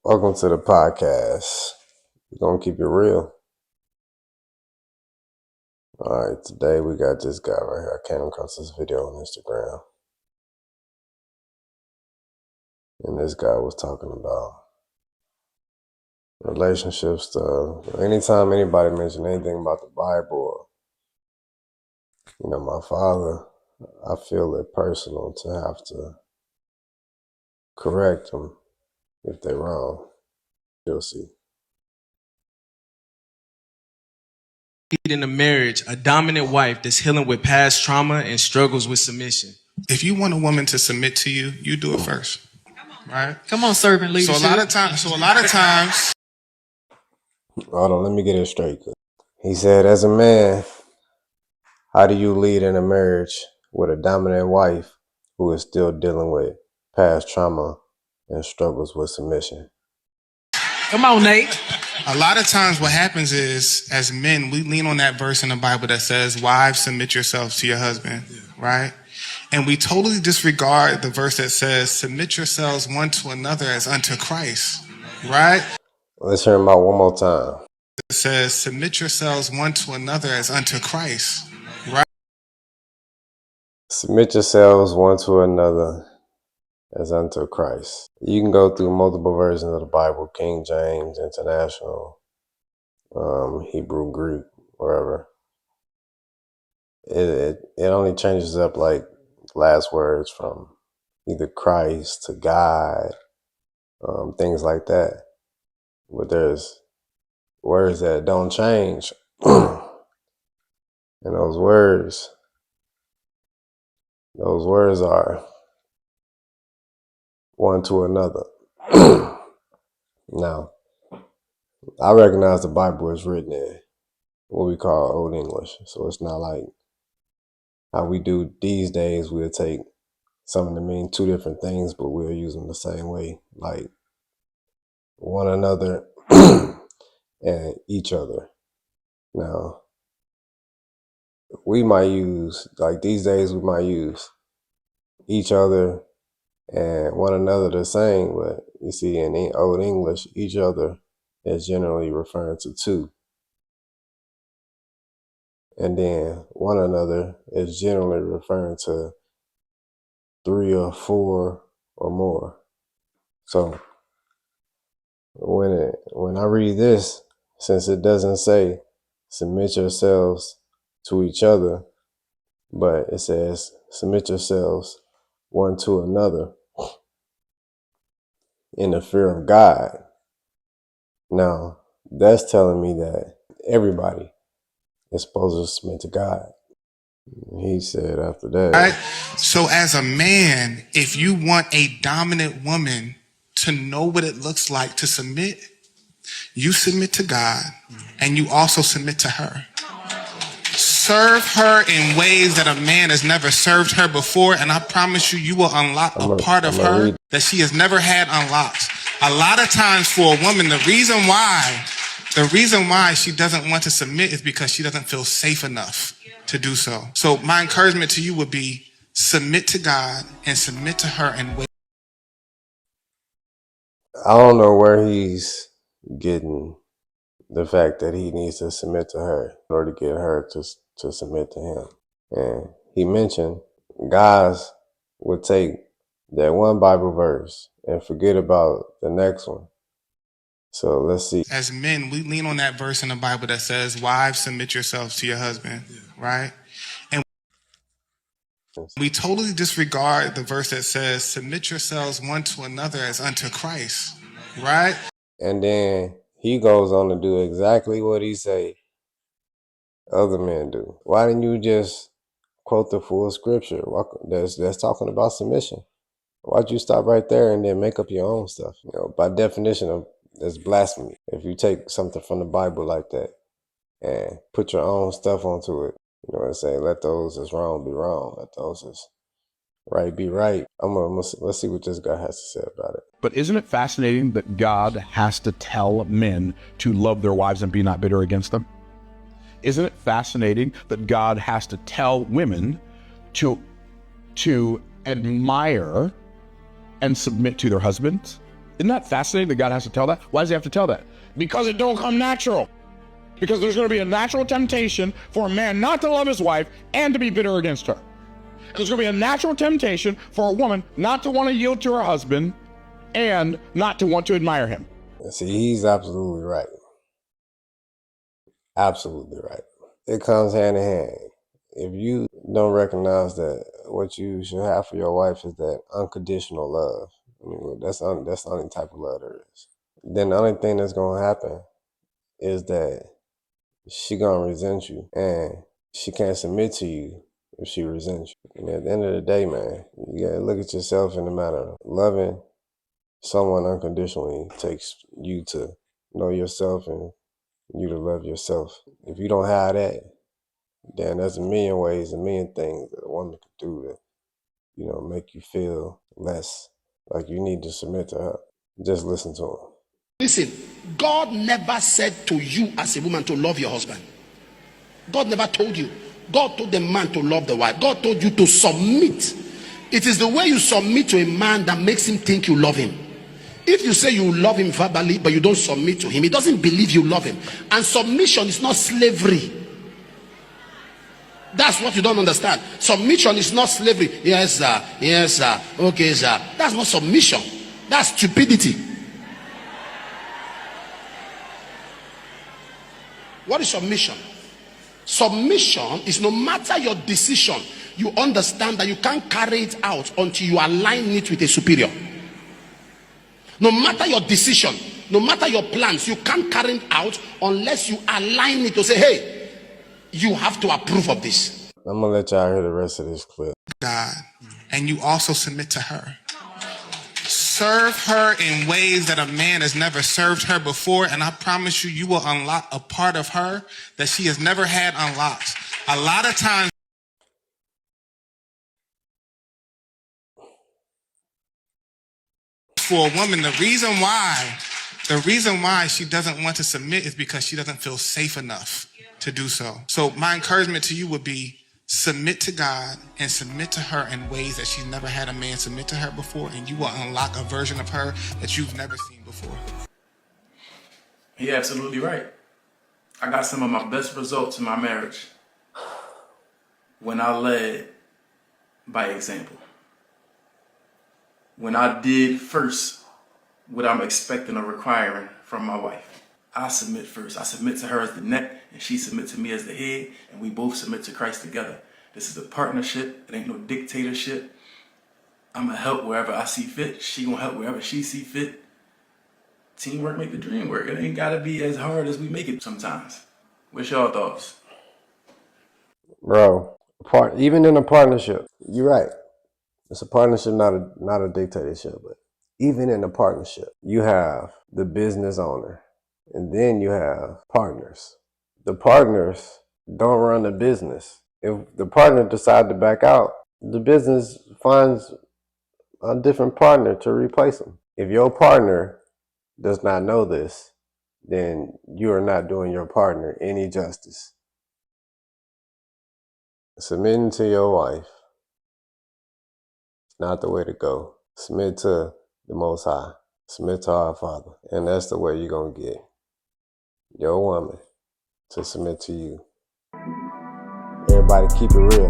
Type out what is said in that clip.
Welcome to the podcast. We're going to keep it real. All right, today we got this guy right here. I came across this video on Instagram. And this guy was talking about relationship stuff. Anytime anybody mentioned anything about the Bible, my father, I feel it personal to have to correct them if they're wrong. You'll see. In a marriage, a dominant wife that's healing with past trauma and struggles with submission. If you want a woman to submit to you, you do it first, right? Come on, servant leadership. So a lot of times. Hold on, let me get it straight. He said, as a man, how do you lead in a marriage with a dominant wife who is still dealing with past trauma and struggles with submission? Come on, Nate. A lot of times what happens is, as men, we lean on that verse in the Bible that says, wives, submit yourselves to your husband, right? And we totally disregard the verse that says, submit yourselves one to another as unto Christ, right? Let's hear him out one more time. It says, submit yourselves one to another as unto Christ, right? Submit yourselves one to another as unto Christ. You can go through multiple versions of the Bible, King James, International, Hebrew, Greek, wherever. It only changes up like last words from either Christ to God, things like that. But there's words that don't change. And those words are one to another. Now, I recognize the Bible is written in what we call Old English. So it's not like how we do these days. We'll take something to mean two different things, but we'll use them the same way, like one another and each other. Now, we might use, like these days, we might use each other and one another the same, but you see in Old English, each other is generally referring to two. And then one another is generally referring to three or four or more. So when I read this, since it doesn't say submit yourselves to each other, but it says submit yourselves one to another in the fear of God. Now, that's telling me that everybody is supposed to submit to God. He said after that. Right? So as a man, if you want a dominant woman to know what it looks like to submit, you submit to God and you also submit to her. Serve her in ways that a man has never served her before, and I promise you, you will unlock a part of her that she has never had unlocked. A lot of times for a woman, the reason why she doesn't want to submit is because she doesn't feel safe enough to do so. So my encouragement to you would be submit to God and submit to her in ways. I don't know where he's getting the fact that he needs to submit to her in order to get her to submit to him. And he mentioned guys would take that one Bible verse and forget about the next one. So let's see. As men, we lean on that verse in the Bible that says, wives, submit yourselves to your husband, right? And we totally disregard the verse that says, submit yourselves one to another as unto Christ, right? And then he goes on to do exactly what he say other men do. Why didn't you just quote the full scripture that's talking about submission? Why'd you stop right there and then make up your own stuff? By definition, that's blasphemy. If you take something from the Bible like that and put your own stuff onto it, and say, let those that's wrong be wrong, let those that's right be right. Let's see what this guy has to say about it. But isn't it fascinating that God has to tell men to love their wives and be not bitter against them? Isn't it fascinating that God has to tell women to admire and submit to their husbands? Isn't that fascinating that God has to tell that? Why does he have to tell that? Because it don't come natural. Because there's going to be a natural temptation for a man not to love his wife and to be bitter against her. And there's going to be a natural temptation for a woman not to want to yield to her husband and not to want to admire him. See, he's absolutely right. Absolutely right. It comes hand in hand. If you don't recognize that what you should have for your wife is that unconditional love, I mean, that's the only type of love there is. Then the only thing that's going to happen is that she going to resent you, and she can't submit to you if she resents you. And at the end of the day, man, you got to look at yourself in the matter. Loving someone unconditionally takes you to know yourself and you to love yourself. If you don't have that, then there's a million ways, a million things that a woman can do to, make you feel less like you need to submit to her. Just listen to him. Listen, God never said to you as a woman to love your husband. God never told you. God told the man to love the wife. God told you to submit. It is the way you submit to a man that makes him think you love him. If you say you love him verbally, but you don't submit to him, he doesn't believe you love him. And submission is not slavery. That's what you don't understand. Submission is not slavery. Yes, sir. Yes, sir. Okay, sir. That's not submission. That's stupidity. What is submission? Submission is no matter your decision, you understand that you can't carry it out until you align it with a superior. No matter your decision, no matter your plans, you can't carry it out unless you align it to say, hey, you have to approve of this. I'm going to let y'all hear the rest of this clip. God, and you also submit to her. Serve her in ways that a man has never served her before, and I promise you, you will unlock a part of her that she has never had unlocked. A lot of times, for a woman, the reason why she doesn't want to submit is because she doesn't feel safe enough to do so. So my encouragement to you would be submit to God and submit to her in ways that she's never had a man submit to her before, and you will unlock a version of her that you've never seen before. You're absolutely right. I got some of my best results in my marriage when I led by example. When I did first what I'm expecting or requiring from my wife. I submit first. I submit to her as the neck, and she submits to me as the head, and we both submit to Christ together. This is a partnership. It ain't no dictatorship. I'm going to help wherever I see fit. She going to help wherever she see fit. Teamwork make the dream work. It ain't got to be as hard as we make it sometimes. What's your thoughts? Bro, even in a partnership, you're right. It's a partnership, not a dictatorship. But even in a partnership, you have the business owner, and then you have partners. The partners don't run the business. If the partner decides to back out, the business finds a different partner to replace them. If your partner does not know this, then you are not doing your partner any justice. Submitting to your wife is not the way to go. Submit to the Most High. Submit to our Father. And that's the way you're going to get your woman to submit to you. Everybody keep it real.